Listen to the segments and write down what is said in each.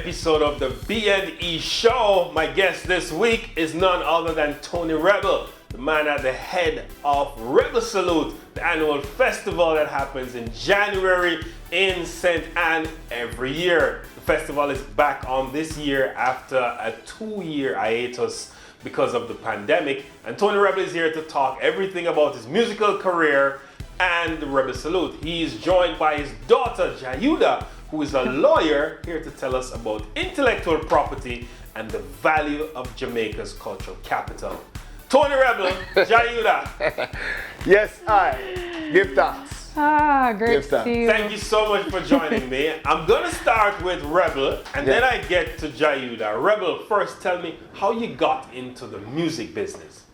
episode of the B&E Show. My guest this week is none other than Tony Rebel, the man at the head of Rebel Salute, the annual festival that happens in January in St. Anne every year. The festival is back on this year after a 2-year hiatus because of the pandemic. And Tony Rebel is here to talk everything about his musical career and the Rebel Salute. He is joined by his daughter, Jahyudah, who is a lawyer, here to tell us about intellectual property and the value of Jamaica's cultural capital. Tony Rebel, Jahyudah. Yes, I give thanks. Great to see you. Thank you so much for joining me. I'm gonna start with Rebel, and then I get to Jahyudah. Rebel, first tell me how you got into the music business.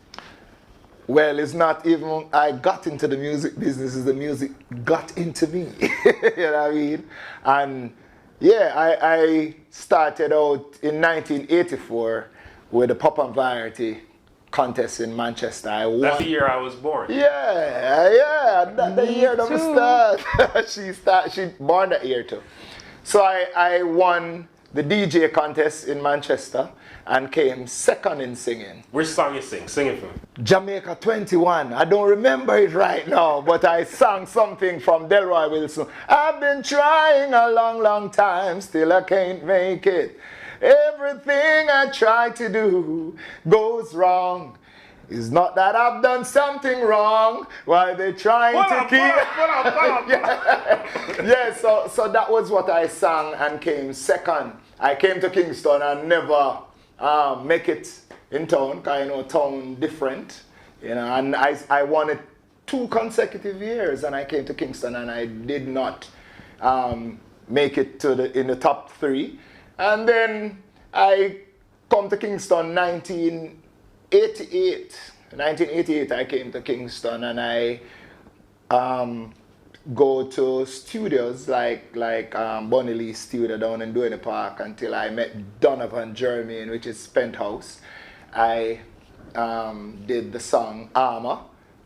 Well, it's not even I got into the music business, it's the music got into me. You know what I mean? And yeah, I started out in 1984 with the Pop and Variety contest in Manchester. I won. That's the year I was born. Yeah, that's the year that we start. She born that year too. So I won the DJ contest in Manchester and came second in singing. Which song you sing? Sing it for me. Jamaica 21. I don't remember it right now, but I sang something from Delroy Wilson. I've been trying a long, long time, still I can't make it. Everything I try to do goes wrong. It's not that I've done something wrong. Why they trying to keep... Yeah, so that was what I sang and came second. I came to Kingston and never make it in town, because you know town different, you know, and I won it 2 consecutive years, and I came to Kingston and I did not make it to in the top 3, and then I come to Kingston 1988 I came to Kingston, and I go to studios like Bunny Lee's studio down in Duane Park until I met Donovan Jermaine, which is Penthouse. I did the song Armor,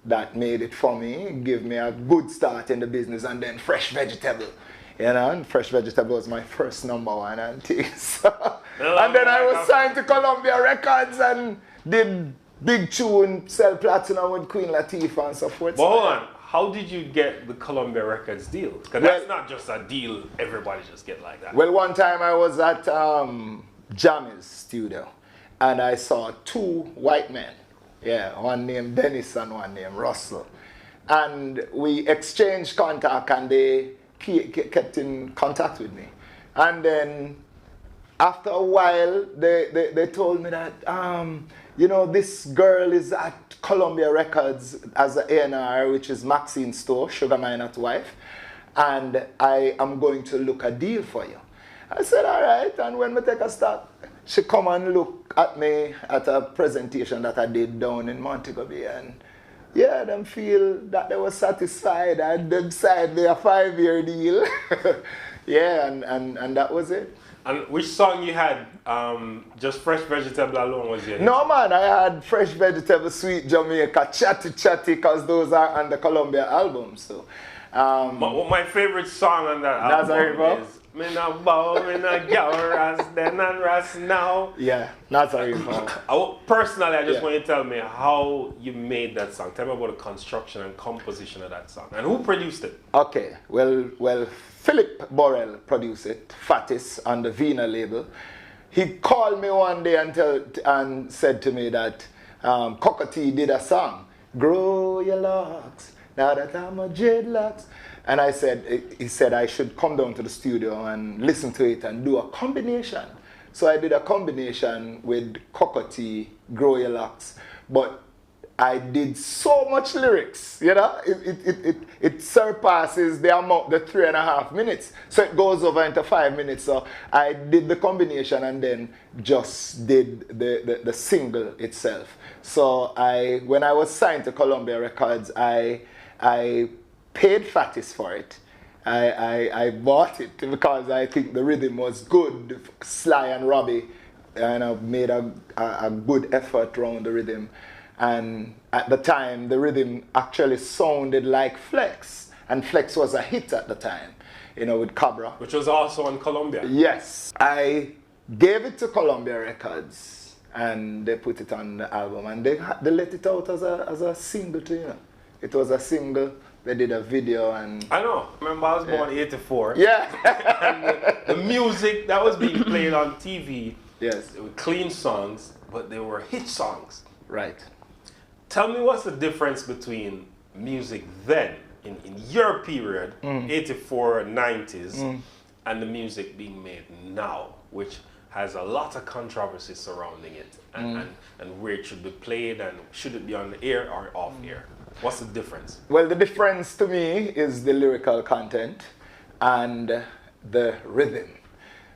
that made it for me, give me a good start in the business, and then Fresh Vegetable. You know, and Fresh Vegetable was my first #1 and things. And then I was signed to Columbia Records and did big tune, sell platinum with Queen Latifah and so forth. But hold on. How did you get the Columbia Records deal? Because that's not just a deal everybody just get like that. Well, one time I was at Jammy's studio, and I saw 2 white men. Yeah, one named Dennis and one named Russell. And we exchanged contact, and they kept in contact with me. And then after a while, they told me that, you know, this girl is at Columbia Records as an A&R, which is Maxine Store, Sugar Minor's wife, and I am going to look a deal for you. I said, all right, and when we take a stop, she come and look at me at a presentation that I did down in Montego Bay, and yeah, them feel that they were satisfied, and they decided a 5-year deal. Yeah, and that was it. And which song you had? Just Fresh Vegetable alone was your hit? No man, I had Fresh Vegetable, Sweet Jamaica, Chatty Chatty, because those are on the Columbia album. So, my favorite song on that album is "Me No Bow, Me No Go, Ras Then and Ras Now." Yeah, Nazareth. Personally, I just want you to tell me how you made that song. Tell me about the construction and composition of that song, and who produced it. Okay, well, Philip Borrell produced it, Watkis, on the Vina label. He called me one day and said to me that Cockatoo did a song, "Grow Your Locks, now that I'm a dreadlocks." And he said I should come down to the studio and listen to it and do a combination. So I did a combination with Cockatoo, "Grow Your Locks," but I did so much lyrics, you know, it surpasses the amount, the 3.5 minutes. So it goes over into 5 minutes. So I did the combination and then just did the single itself. So when I was signed to Columbia Records, I paid Watkis for it. I bought it because I think the rhythm was good. Sly and Robbie, and I made a good effort around the rhythm. And at the time, the rhythm actually sounded like Flex, and Flex was a hit at the time. with Cabra. Which was also on Columbia. Yes, I gave it to Columbia Records, and they put it on the album, and they let it out as a single too. It was a single. They did a video, and I know. Remember, I was born in '84. yeah, and the music that was being played on TV. Yes, They were clean songs, but they were hit songs. right. Tell me what's the difference between music then, in your period, 84, 90s, and the music being made now, which has a lot of controversy surrounding it, and where it should be played, and should it be on the air or off air? What's the difference? Well, the difference to me is the lyrical content and the rhythm.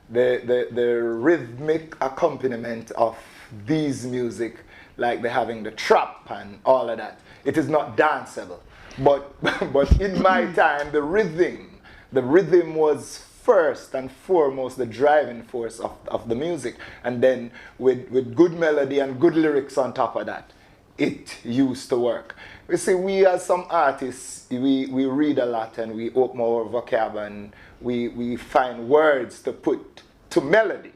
The rhythmic accompaniment of these music, like they're having the trap and all of that. It is not danceable. But in my time, the rhythm was first and foremost the driving force of the music. And then with good melody and good lyrics on top of that, it used to work. You see, we as some artists, we read a lot and we open our vocab and we find words to put to melody.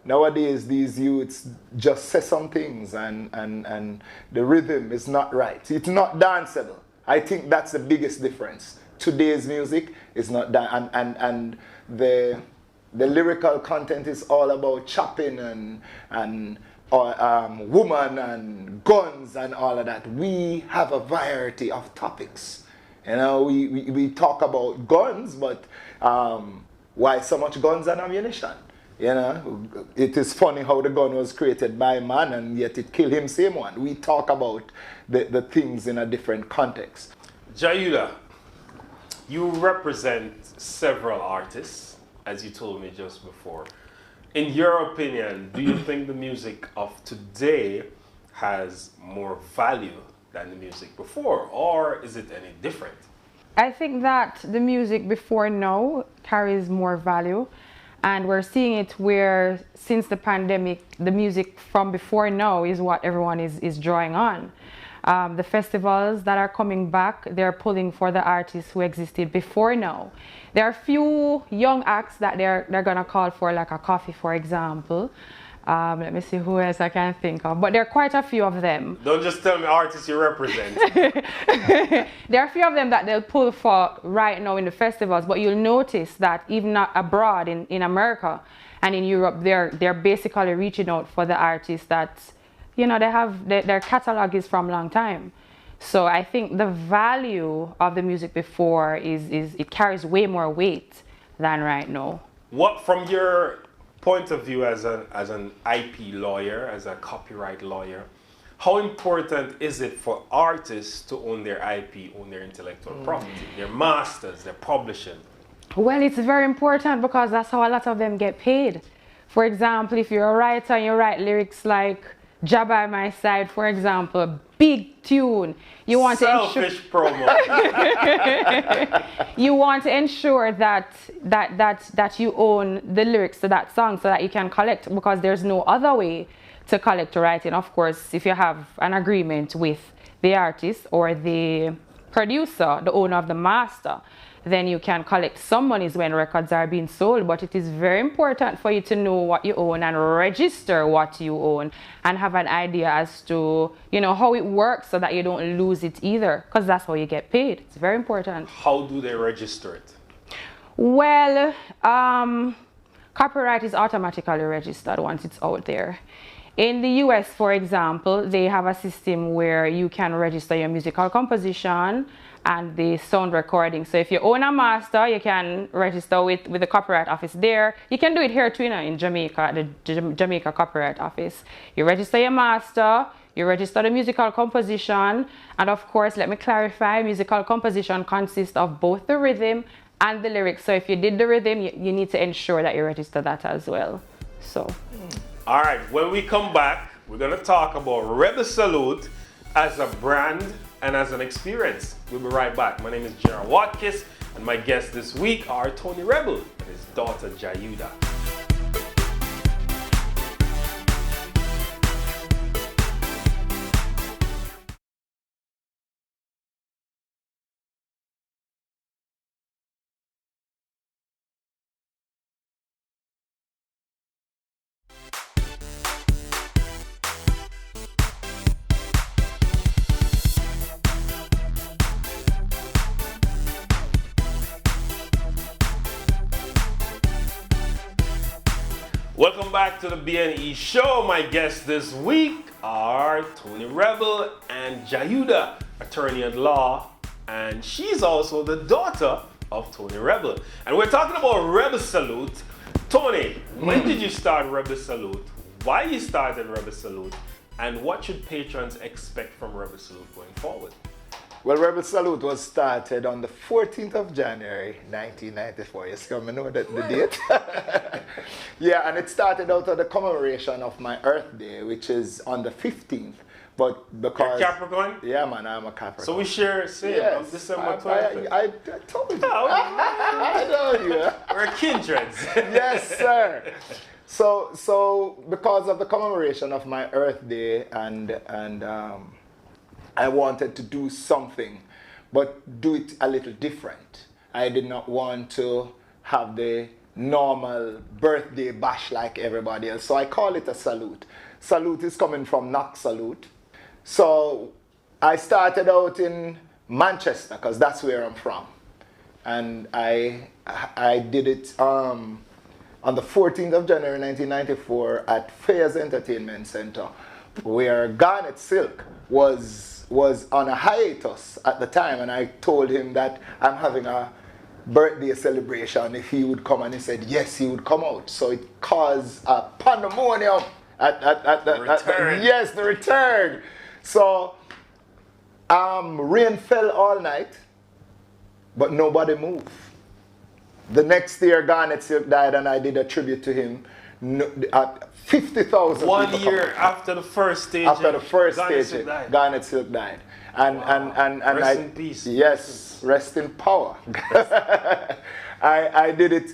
Nowadays, these youths just say some things and the rhythm is not right. It's not danceable. I think that's the biggest difference. Today's music is not and the lyrical content is all about chopping and woman and guns and all of that. We have a variety of topics. We talk about guns, but why so much guns and ammunition? It is funny how the gun was created by man and yet it killed him same one. We talk about the things in a different context. Jahyudah, you represent several artists, as you told me just before. In your opinion, do you think the music of today has more value than the music before, or is it any different? I think that the music before now carries more value, and we're seeing it where since the pandemic, the music from before now is what everyone is drawing on. The festivals that are coming back, they're pulling for the artists who existed before now. There are a few young acts that they're gonna call for, like a Coffee, for example. Let me see who else I can think of, but there are quite a few of them. Don't just tell me artists you represent. There are a few of them that they'll pull for right now in the festivals, but you'll notice that even abroad in America and in Europe, they're basically reaching out for the artists that, they have their catalog is from a long time. So I think the value of the music before is it carries way more weight than right now. What, from your point of view as an IP lawyer, as a copyright lawyer, how important is it for artists to own their IP, own their intellectual property, their masters, their publishing? Well, it's very important because that's how a lot of them get paid. For example, if you're a writer and you write lyrics like "Ja by My Side," for example, big tune. You want Selfish to promo. you want to ensure that you own the lyrics to that song so that you can collect, because there's no other way to collect writing. Of course, if you have an agreement with the artist or the producer, the owner of the master, then you can collect some monies when records are being sold. But it is very important for you to know what you own and register what you own and have an idea as to, how it works so that you don't lose it either, because that's how you get paid. It's very important. How do they register it? Well, copyright is automatically registered once it's out there. In the US, for example, they have a system where you can register your musical composition and the sound recording. So if you own a master, you can register with the Copyright Office there. You can do it here too, in Jamaica, at the Jamaica Copyright Office. You register your master, you register the musical composition, and of course, let me clarify, musical composition consists of both the rhythm and the lyrics. So if you did the rhythm, you need to ensure that you register that as well. So. All right, when we come back, we're going to talk about Rebel Salute as a brand and as an experience. We'll be right back. My name is Watkis, and my guests this week are Tony Rebel and his daughter Jahyudah. Welcome back to the BNE show. My guests this week are Tony Rebel and Jahyudah, attorney at law, and she's also the daughter of Tony Rebel. And we're talking about Rebel Salute. Tony, when did you start Rebel Salute? Why you started Rebel Salute? And what should patrons expect from Rebel Salute going forward? Well, Rebel Salute was started on the 14th of January, 1994. You see, I know that the date. Yeah, and it started out of the commemoration of my Earth Day, which is on the 15th. But because... You're Capricorn? Yeah, man, I'm a Capricorn. So we share same. Yes, I'm December 25th. I told you. Oh, I know you. We're kindreds. Yes, sir. So because of the commemoration of my Earth Day and I wanted to do something, but do it a little different. I did not want to have the normal birthday bash like everybody else, so I call it a salute. Salute is coming from knock salute. So I started out in Manchester, because that's where I'm from. And I did it on the 14th of January 1994 at Fairs Entertainment Center, where Garnet Silk was on a hiatus at the time, and I told him that I'm having a birthday celebration if he would come, and he said yes, he would come out. So it caused a pandemonium at the return. Yes, the return. So rain fell all night, but nobody moved. The next year, Garnet Silk died, and I did a tribute to him. 50,000 1 year after the first stage. After the first Garnet stage, Silk died. Garnet Silk died. And rest in peace. Yes, rest in power. I did it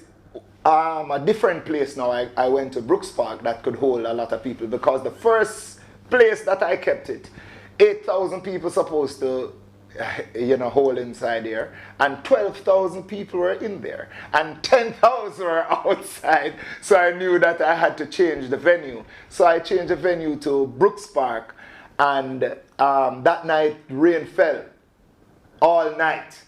a different place now. I went to Brooks Park that could hold a lot of people, because the first place that I kept it, 8,000 people supposed to hold inside there, and 12,000 people were in there, and 10,000 were outside. So I knew that I had to change the venue. So I changed the venue to Brooks Park, and that night rain fell all night.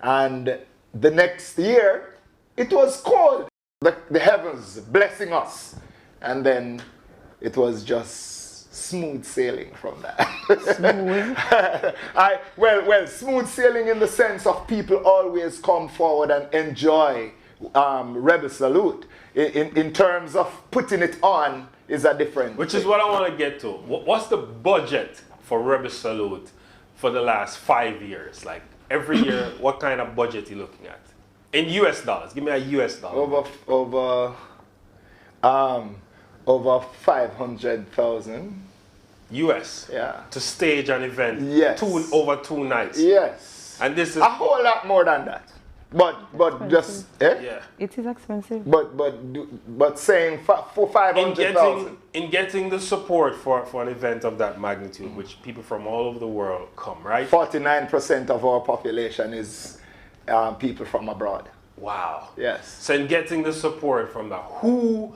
And the next year it was cold. The heavens blessing us, and then it was just smooth sailing from that. Smooth. Smooth sailing in the sense of people always come forward and enjoy Rebel Salute. In terms of putting it on is a different Which thing. is what I want to get to. What's the budget for Rebel Salute for the last 5 years? Like every year, what kind of budget are you looking at? In US dollars. Give me a US dollar. Over 500,000. US. Yeah. To stage an event. Yes. Over 2 nights. Yes. And this is a whole lot more than that. But just yeah. It is expensive. But saying for 500,000. In getting the support for an event of that magnitude, which people from all over the world come, right? 49% of our population is people from abroad. Wow. Yes. So in getting the support from that, who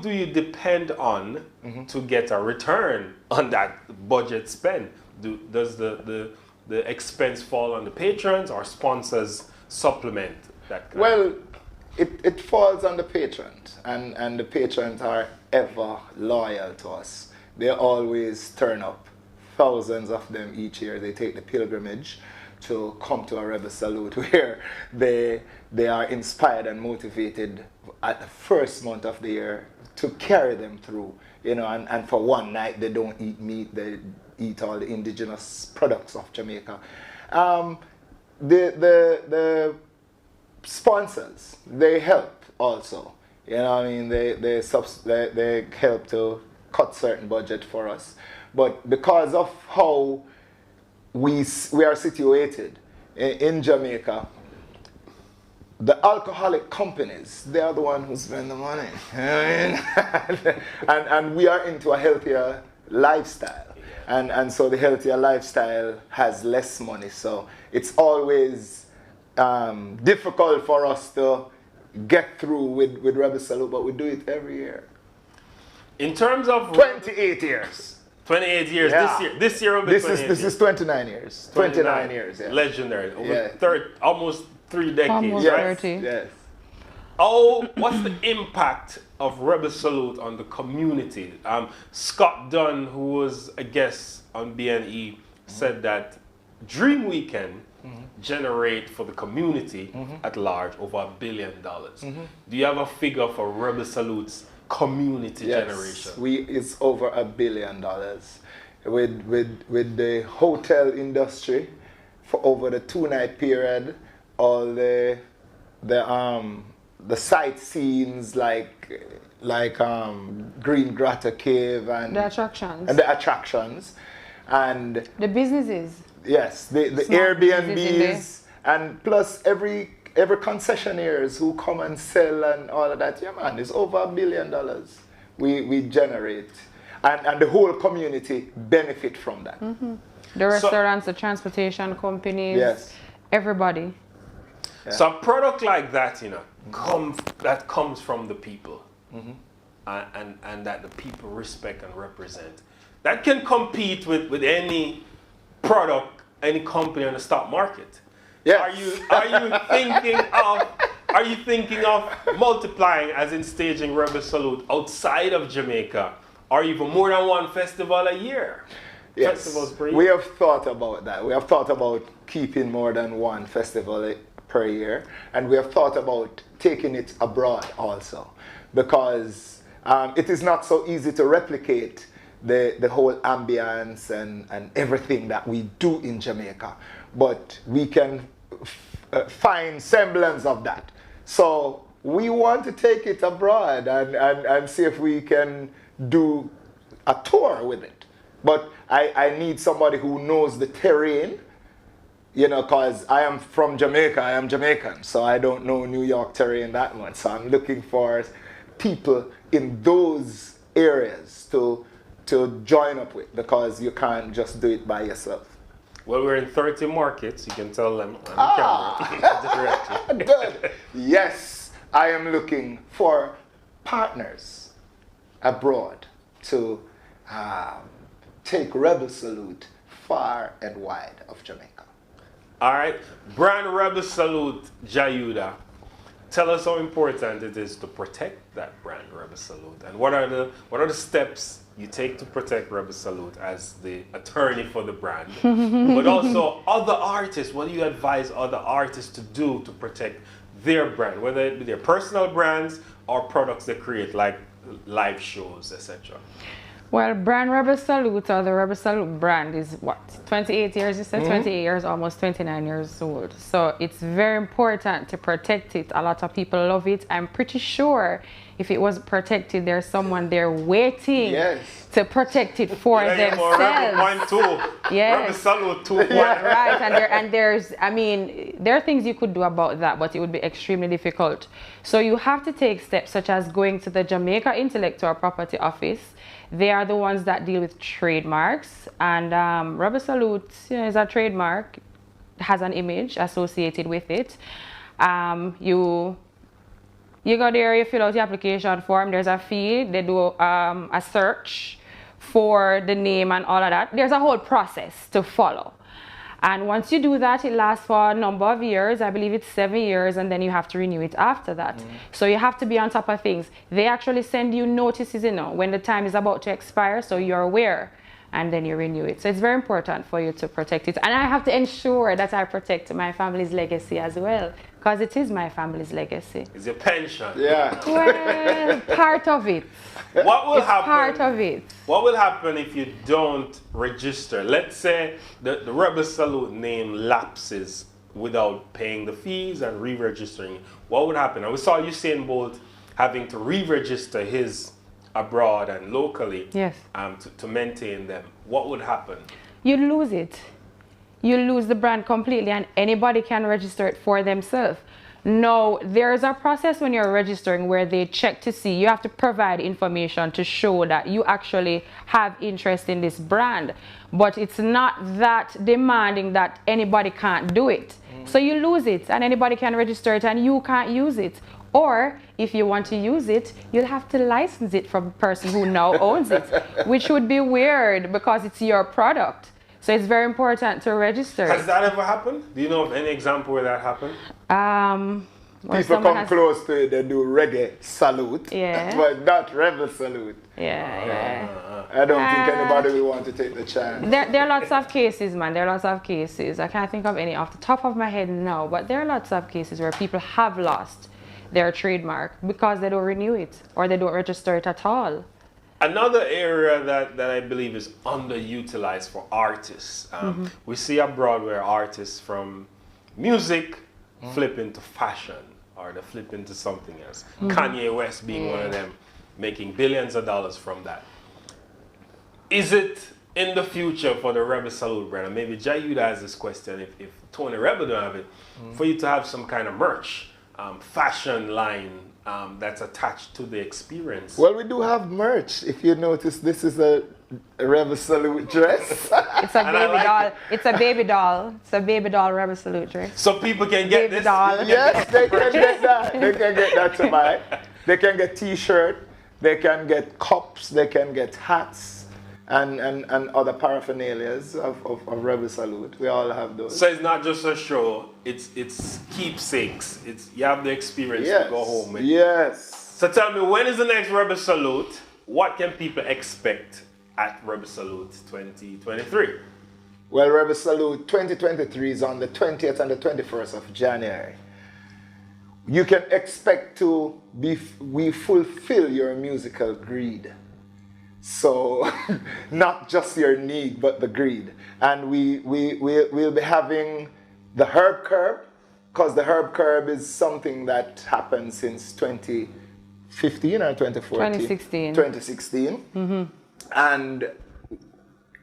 do you depend on to get a return on that budget spend? Does the expense fall on the patrons, or sponsors supplement that? Well, it falls on the patrons, and the patrons are ever loyal to us. They always turn up, thousands of them each year. They take the pilgrimage to come to a Rebel Salute, where they are inspired and motivated at the first month of the year to carry them through, and for one night they don't eat meat, they eat all the indigenous products of Jamaica. The sponsors, they help also, they help to cut certain budget for us, but because of how we are situated in Jamaica, the alcoholic companies, they are the ones who spend the money. And we are into a healthier lifestyle. And so the healthier lifestyle has less money. So it's always difficult for us to get through with Rebel Salute, but we do it every year. In terms of 28 years. 28 years. Yeah. This year will be 28 This is 29 years. 29 years, yeah. Legendary. Yeah. Almost 3 decades, Almost right? 30. Yes. What's the impact of Rebel Salute on the community? Scott Dunn, who was a guest on BNE, said that Dream Weekend generate for the community at large over $1 billion. Do you have a figure for Rebel Salute's community generation? It's over $1 billion. With the hotel industry, for over the 2-night period, all the sightseeings like Green Grotto Cave and the attractions and the businesses. Yes, the Airbnbs and plus every concessionaires who come and sell and all of that. Yeah, man, it's over $1 billion we generate, and the whole community benefit from that. The restaurants, the transportation companies, yes, everybody. Yeah. So a product like that, that comes from the people, and that the people respect and represent, that can compete with any product, any company on the stock market. Yes. Are you thinking of multiplying, as in staging Rebel Salute outside of Jamaica, or even more than one festival a year? Yes, Festivals per year? we have thought about that. We have thought about keeping more than one festival per year, and we have thought about taking it abroad also, because it is not so easy to replicate the whole ambience and everything that we do in Jamaica, but we can find semblance of that. So we want to take it abroad and see if we can do a tour with it. But I need somebody who knows the terrain, because I am from Jamaica, I am Jamaican, so I don't know New York terrain that much. So I'm looking for people in those areas to join up with, because you can't just do it by yourself. Well, we're in 30 markets. You can tell them on camera directly. Good. Yes, I am looking for partners abroad to take Rebel Salute far and wide of Jamaica. All right, brand Rebel Salute, Jahyudah. Tell us how important it is to protect that brand Rebel Salute, and what are the steps you take to protect Rebel Salute as the attorney for the brand, but also other artists. What do you advise other artists to do to protect their brand, whether it be their personal brands or products they create, like live shows, etc.? Well, brand Rebel Salute, or the Rebel Salute brand, is what, 28 years, you said? 28 years, almost 29 years old. So it's very important to protect it. A lot of people love it. I'm pretty sure if it was protected, there's someone there waiting to protect it for themselves. Rebel Salute too. Right, and there's, there are things you could do about that, but it would be extremely difficult. So you have to take steps such as going to the Jamaica Intellectual Property Office. They are the ones that deal with trademarks, and Rebel Salute is a trademark, has an image associated with it. You go there, you fill out the application form, there's a fee, they do a search for the name and all of that. There's a whole process to follow. And once you do that, it lasts for a number of years. I believe it's 7 years, and then you have to renew it after that. So you have to be on top of things. They actually send you notices, when the time is about to expire, so you're aware, and then you renew it. So it's very important for you to protect it. And I have to ensure that I protect my family's legacy as well, because it is my family's legacy. It's your pension. Yeah. Well, part of it. What will happen? Part of it. What will happen if you don't register? Let's say the Rebel Salute name lapses without paying the fees and re-registering. What would happen? And we saw Usain Bolt having to re-register his abroad and locally to maintain them. What would happen? You'd lose it. You lose the brand completely, and anybody can register it for themselves. No, there's a process when you're registering where they check to see, you have to provide information to show that you actually have interest in this brand, but it's not that demanding that anybody can't do it. So you lose it, and anybody can register it and you can't use it. Or if you want to use it, you'll have to license it from the person who now owns it, which would be weird because it's your product. So it's very important to register. Has that ever happened? Do you know of any example where that happened? Where people someone come close to it, they do reggae salute, Yeah. but not rebel salute. Yeah. I don't think anybody will want to take the chance. There are lots of cases, man. There are lots of cases. I can't think of any off the top of my head now, but there are lots of cases where people have lost their trademark because they don't renew it or they don't register it at all. Another area that I believe is underutilized for artists. We see abroad where artists from music flip into fashion or they flip into something else. Kanye West being one of them, making billions of dollars from that. Is it in the future for the Rebel Salute brand? And maybe Jahyudah has this question, if Tony Rebel don't have it, for you to have some kind of merch, fashion line that's attached to the experience. Well, we do have merch. If you notice, this is a Rebel Salute dress. It's a baby doll. It's a baby doll. It's a baby doll Rebel Salute dress. So people can get Baby this. doll. Yes, they can get that. They can get that to buy. They can get t-shirt, they can get cups, they can get hats, and other paraphernalias of Rebel Salute. We all have those. So it's not just a show, it's keepsakes. You have the experience to go home with. Yes. So tell me, when is the next Rebel Salute? What can people expect at Rebel Salute 2023? Well, Rebel Salute 2023 is on the 20th and the 21st of January. You can expect we fulfill your musical greed. So, not just your need, but the greed. And we'll be having the Herb Curb, because the Herb Curb is something that happened since 2015 or 2014? 2016. 2016. And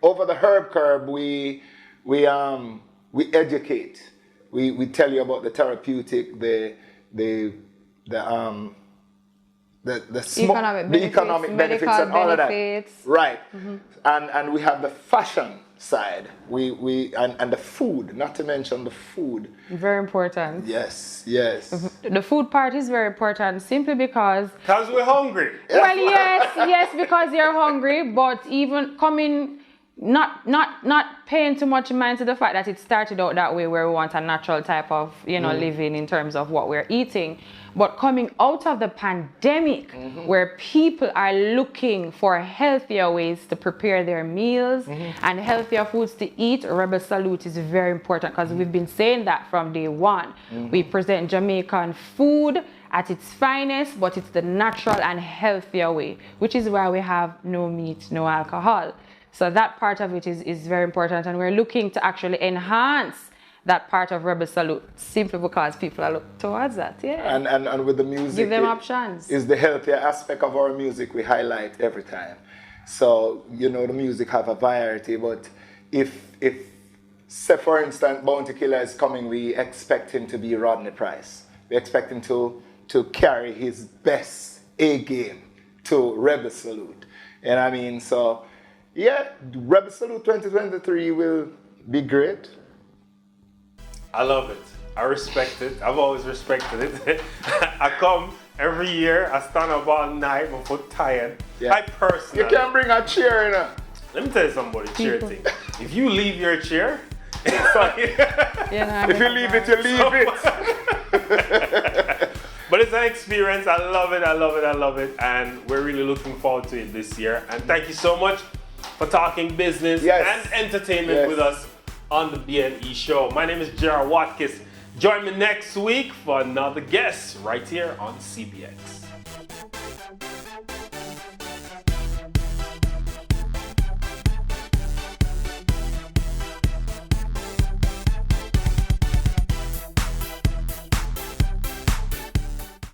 over the Herb Curb, we educate. We tell you about the therapeutic, the economic benefits and all of that. Right. And we have the fashion side. And the food, not to mention the food. Very important. Yes. The food part is very important simply because We're hungry. well, yes, because you're hungry, but even coming not paying too much mind to the fact that it started out that way where we want a natural type of, living in terms of what we're eating. But coming out of the pandemic where people are looking for healthier ways to prepare their meals and healthier foods to eat, Rebel Salute is very important because we've been saying that from day one. We present Jamaican food at its finest, but it's the natural and healthier way, which is why we have no meat, no alcohol. So that part of it is very important, and we're looking to actually enhance that part of Rebel Salute simply because people are looking towards that. Yeah. And with the music, give them options. Is the healthier aspect of our music we highlight every time. So the music have a variety, but if say for instance Bounty Killer is coming, we expect him to be Rodney Price. We expect him to carry his best A game to Rebel Salute. And I mean, so yeah, Rebel Salute 2023 will be great. I love it. I respect it. I've always respected it. I come every year. I stand up all night. My foot tired. Yeah. I personally. You can bring a chair, Let me tell you something about the chair thing. If you leave your chair, if you leave it, you leave it. But it's an experience. I love it. I love it. I love it. And we're really looking forward to it this year. And thank you so much for talking business and entertainment with us on the B&E show. My name is Jahyudah Watkis. Join me next week for another guest right here on CBX.